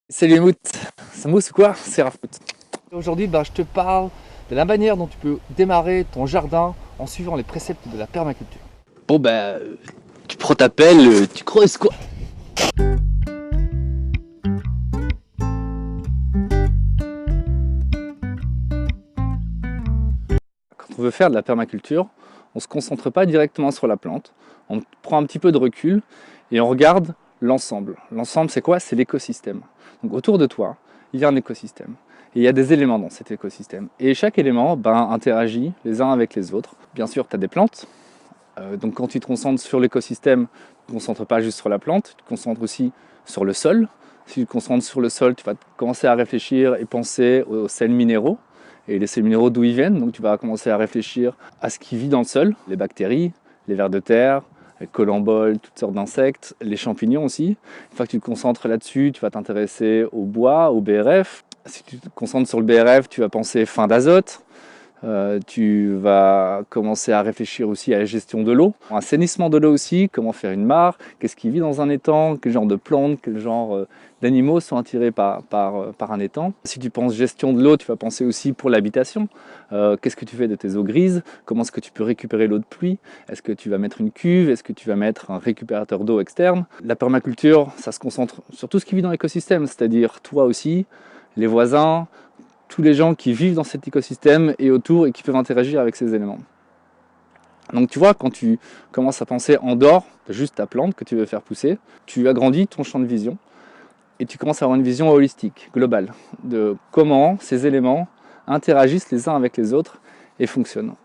Salut Mout, ça mousse ou quoi? C'est Rafoot. Aujourd'hui, je te parle de la manière dont tu peux démarrer ton jardin en suivant les préceptes de la permaculture. Bon tu prends ta pelle, tu creuses quoi. Quand on veut faire de la permaculture, on ne se concentre pas directement sur la plante, on prend un petit peu de recul et on regarde l'ensemble. L'ensemble, c'est quoi? C'est l'écosystème. Donc autour de toi, il y a un écosystème. Et il y a des éléments dans cet écosystème. Et chaque élément interagit les uns avec les autres. Bien sûr, tu as des plantes. Donc quand tu te concentres sur l'écosystème, tu ne te concentres pas juste sur la plante, tu te concentres aussi sur le sol. Si tu te concentres sur le sol, tu vas commencer à réfléchir et penser aux sels minéraux. Et les sels minéraux, d'où ils viennent. Donc tu vas commencer à réfléchir à ce qui vit dans le sol, les bactéries, les vers de terre, les colamboles, toutes sortes d'insectes, les champignons aussi. Une fois que tu te concentres là-dessus, tu vas t'intéresser au bois, au BRF. Si tu te concentres sur le BRF, tu vas penser fin d'azote. Tu vas commencer à réfléchir aussi à la gestion de l'eau, assainissement de l'eau aussi, comment faire une mare, qu'est-ce qui vit dans un étang, quel genre de plantes, quel genre d'animaux sont attirés par un étang. Si tu penses gestion de l'eau, tu vas penser aussi pour l'habitation. Qu'est-ce que tu fais de tes eaux grises? Comment est-ce que tu peux récupérer l'eau de pluie? Est-ce que tu vas mettre une cuve? Est-ce que tu vas mettre un récupérateur d'eau externe? La permaculture, ça se concentre sur tout ce qui vit dans l'écosystème, c'est-à-dire toi aussi, les voisins, tous les gens qui vivent dans cet écosystème et autour et qui peuvent interagir avec ces éléments. Donc tu vois, quand tu commences à penser en dehors de juste ta plante que tu veux faire pousser, tu agrandis ton champ de vision et tu commences à avoir une vision holistique, globale, de comment ces éléments interagissent les uns avec les autres et fonctionnent.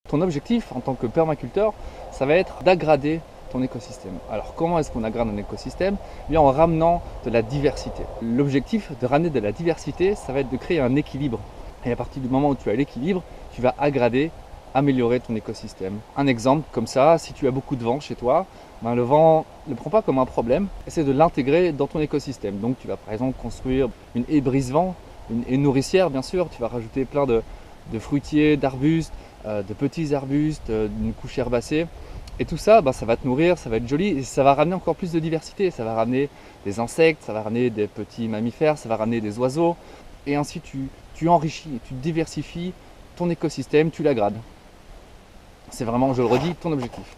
Ton objectif en tant que permaculteur, ça va être d'aggrader ton écosystème. Alors comment est-ce qu'on agrade un écosystème? Eh bien, en ramenant de la diversité. L'objectif de ramener de la diversité, ça va être de créer un équilibre. Et à partir du moment où tu as l'équilibre, tu vas aggrader, améliorer ton écosystème. Un exemple comme ça, si tu as beaucoup de vent chez toi, le vent ne prend pas comme un problème, essaie de l'intégrer dans ton écosystème. Donc tu vas par exemple construire une haie brise-vent, une haie nourricière bien sûr, tu vas rajouter plein de fruitiers, d'arbustes, de petits arbustes, d'une couche herbacée. Et tout ça, ça va te nourrir, ça va être joli et ça va ramener encore plus de diversité. Ça va ramener des insectes, ça va ramener des petits mammifères, ça va ramener des oiseaux. Et ainsi tu enrichis, tu diversifies ton écosystème, tu l'agrades. C'est vraiment, je le redis, ton objectif.